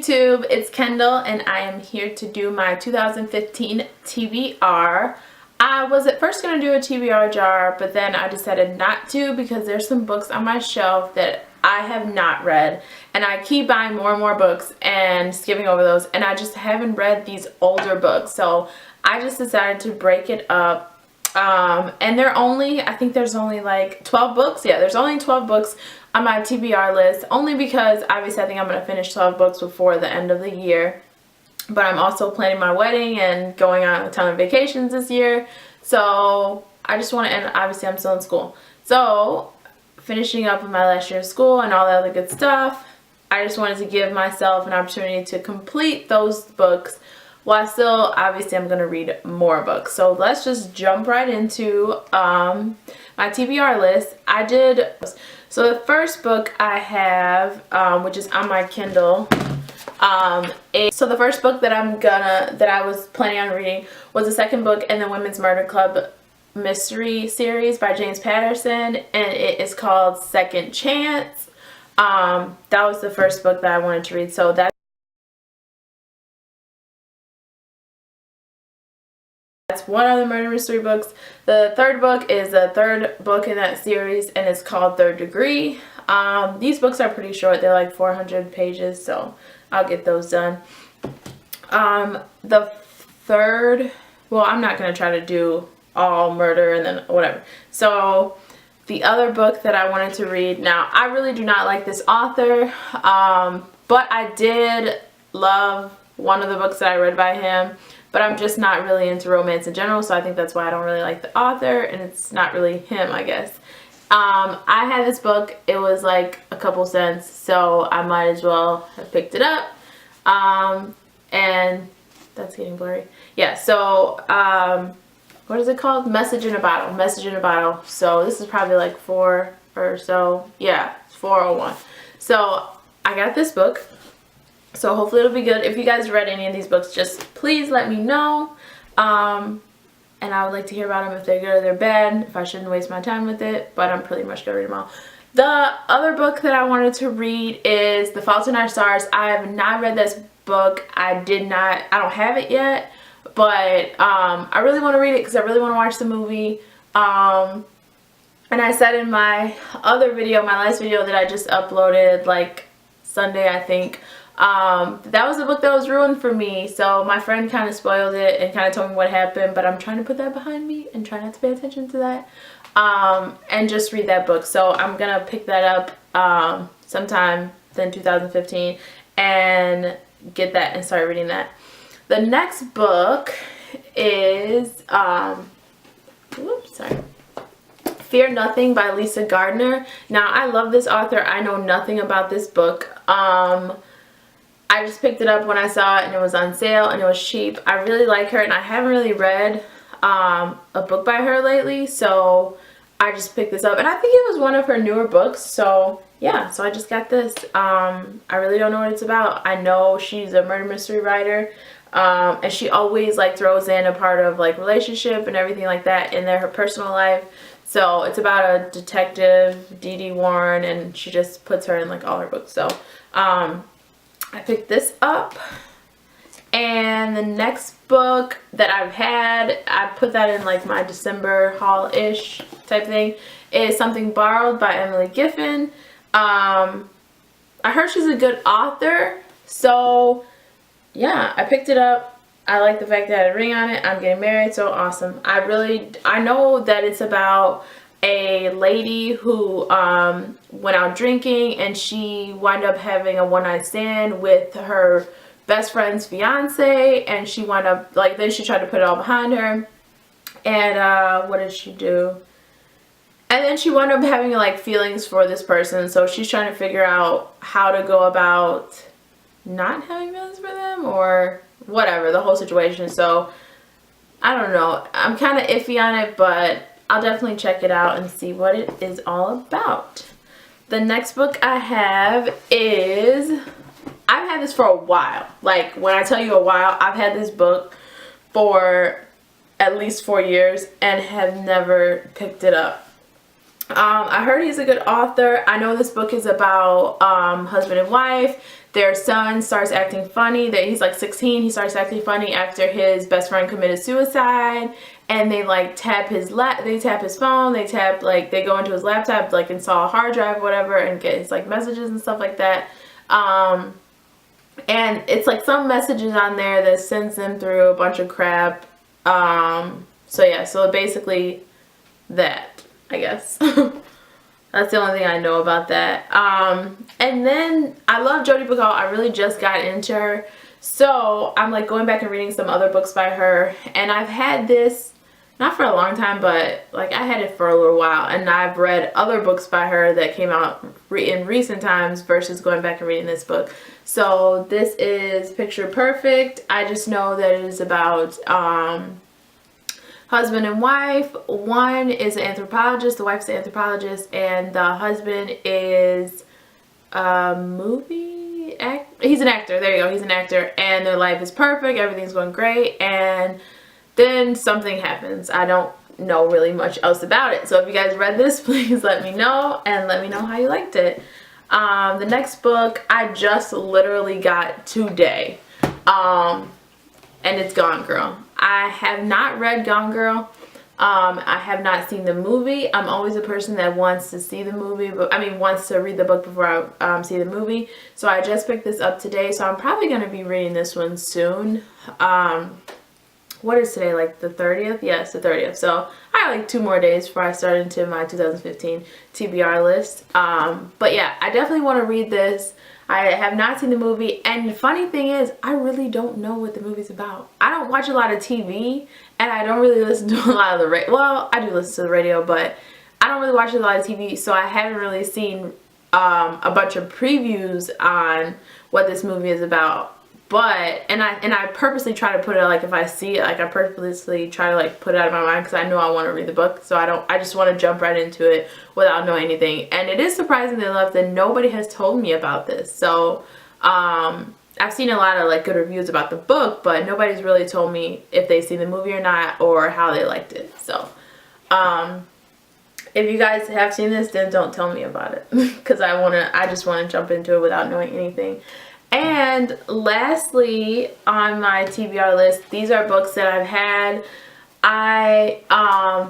YouTube, it's Kendall and I am here to do my 2015 TBR. I was at first going to do a TBR jar, but then I decided not to because there's some books on my shelf that I have not read, and I keep buying more and more books and skipping over those, and I just haven't read these older books, so I just decided to break it up. And I think there's only like 12 books. Yeah, there's only 12 books on my TBR list, only because obviously I think I'm going to finish 12 books before the end of the year. But I'm also planning my wedding and going on a ton of vacations this year. So I just want to end, obviously I'm still in school. So finishing up with my last year of school and all that other good stuff, I just wanted to give myself an opportunity to complete those books while still, obviously, I'm going to read more books. So let's just jump right into my TBR list. So the first book I have, which is on my Kindle, so the first book that I was planning on reading was the second book in the Women's Murder Club mystery series by James Patterson, and it is called Second Chance. That was the first book that I wanted to read. So that's one of the murder mystery books. The third book is the third book in that series, and it's called Third Degree. These books are pretty short. They're like 400 pages, so I'll get those done. The third, well, I'm not going to try to do all murder and then whatever. So the other book that I wanted to read, now I really do not like this author, but I did love one of the books that I read by him, but I'm just not really into romance in general, so I think that's why I don't really like the author, and it's not really him, I guess. I had this book, it was like a couple cents, so I might as well have picked it up. And that's getting blurry. Yeah, so what is it called? Message in a Bottle. Message in a Bottle. So this is probably like 4 or so. Yeah, it's 401. So I got this book. So hopefully it'll be good. If you guys read any of these books, just please let me know. And I would like to hear about them, if they're good or they're bad, if I shouldn't waste my time with it. But I'm pretty much going to read them all. The other book that I wanted to read is The Fault in Our Stars. I have not read this book. I don't have it yet. But I really want to read it because I really want to watch the movie. And I said in my other video, my last video that I just uploaded like Sunday, I think, that was the book that was ruined for me. So my friend kind of spoiled it and kind of told me what happened, but I'm trying to put that behind me and try not to pay attention to that, and just read that book. So I'm gonna pick that up sometime in 2015 and get that and start reading that. The next book is Fear Nothing by Lisa Gardner. Now I love this author. I know nothing about this book. I just picked it up when I saw it and it was on sale and it was cheap. I really like her, and I haven't really read a book by her lately, so I just picked this up, and I think it was one of her newer books. So yeah, so I just got this. I really don't know what it's about. I know she's a murder mystery writer, and she always like throws in a part of like relationship and everything like that in her personal life. So it's about a detective, Dee Warren, and she just puts her in like all her books. So I picked this up. And the next book that I've had, I put that in like my December haul-ish type thing, is Something Borrowed by Emily Giffin. I heard she's a good author, so yeah, I picked it up. I like the fact that it had a ring on it. I'm getting married, so awesome. I know that it's about a lady who went out drinking, and she wound up having a one-night stand with her best friend's fiance, and she wound up, like, then she tried to put it all behind her, and what did she do? And then she wound up having like feelings for this person, so she's trying to figure out how to go about not having feelings for them, or whatever, the whole situation. So I don't know, I'm kind of iffy on it, but I'll definitely check it out and see what it is all about. The next book I have is, I've had this for a while. Like, when I tell you a while, I've had this book for at least 4 years and have never picked it up. I heard he's a good author. I know this book is about husband and wife. their son starts acting funny. That he's like 16. He starts acting funny after his best friend committed suicide. And they like tap his phone. They tap, like, they go into his laptop, like install a hard drive, whatever, and get his like messages and stuff like that. And it's like some messages on there that sends them through a bunch of crap. So yeah, so basically that, I guess. That's the only thing I know about that. And then I love Jodi Picoult. I really just got into her. So I'm like going back and reading some other books by her. And I've had this, not for a long time, but like I had it for a little while. And I've read other books by her that came out in recent times versus going back and reading this book. So this is Picture Perfect. I just know that it is about husband and wife. One is an anthropologist, the wife's an anthropologist, and the husband is a he's an actor. There you go, he's an actor, and their life is perfect, everything's going great, and then something happens. I don't know really much else about it. So if you guys read this, please let me know, and let me know how you liked it. The next book I just literally got today, and it's Gone Girl. I have not read Gone Girl. I have not seen the movie. I'm always a person that wants to see the movie, but wants to read the book before I see the movie. So I just picked this up today, so I'm probably going to be reading this one soon. What is today, like the 30th? Yes, the 30th. So I have like 2 more days before I start into my 2015 TBR list. But yeah, I definitely want to read this. I have not seen the movie, and the funny thing is, I really don't know what the movie's about. I don't watch a lot of TV, and I don't really listen to a lot of the radio. Well, I do listen to the radio, but I don't really watch a lot of TV, so I haven't really seen a bunch of previews on what this movie is about. But and I purposely try to put it, like, if I see it, like I purposely try to like put it out of my mind, because I know I want to read the book, so I just want to jump right into it without knowing anything. And it is surprisingly enough that nobody has told me about this. So I've seen a lot of like good reviews about the book, but nobody's really told me if they've seen the movie or not, or how they liked it. So if you guys have seen this, then don't tell me about it, because I just want to jump into it without knowing anything. And lastly on my TBR list, these are books that I've had. I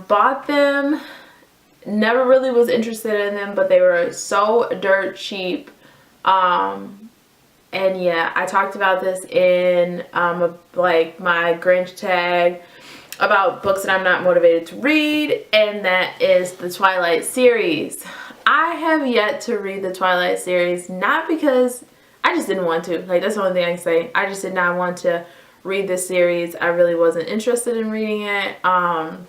bought them, never really was interested in them, but they were so dirt cheap. And yeah, I talked about this in like my Grinch tag about books that I'm not motivated to read, and that is the Twilight series. I have yet to read the Twilight series, not because I just didn't want to. Like, that's the only thing I can say. I just did not want to read this series. I really wasn't interested in reading it. And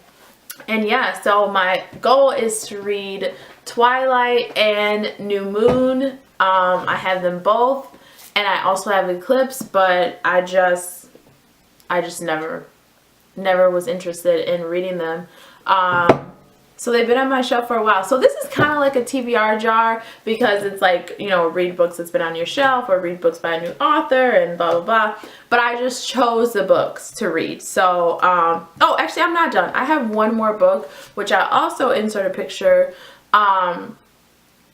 yeah, so my goal is to read Twilight and New Moon. I have them both, and I also have Eclipse, but I just never was interested in reading them. So they've been on my shelf for a while. So this is kind of like a TBR jar, because it's like, you know, read books that's been on your shelf, or read books by a new author, and blah, blah, blah. But I just chose the books to read. So, oh, actually, I'm not done. I have one more book, which I also insert a picture,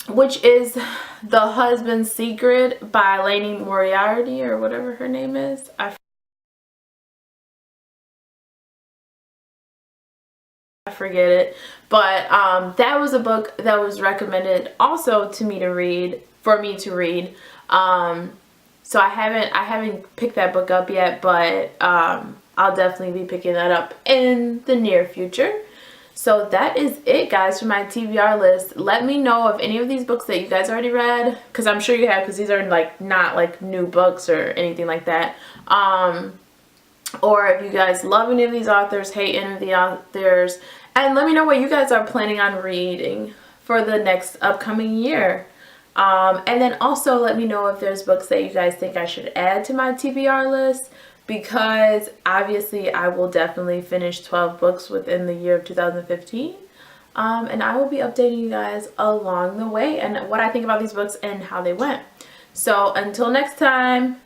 which is The Husband's Secret by Lainey Moriarty, or whatever her name is. I forget it, but that was a book that was recommended also to me to read, for me to read. So I haven't picked that book up yet, but I'll definitely be picking that up in the near future. So that is it, guys, for my TBR list. Let me know if any of these books that you guys already read, because I'm sure you have, because these are like not like new books or anything like that. Or if you guys love any of these authors, hate any of the authors, and let me know what you guys are planning on reading for the next upcoming year. And then also let me know if there's books that you guys think I should add to my TBR list, because obviously I will definitely finish 12 books within the year of 2015. And I will be updating you guys along the way and what I think about these books and how they went. So until next time.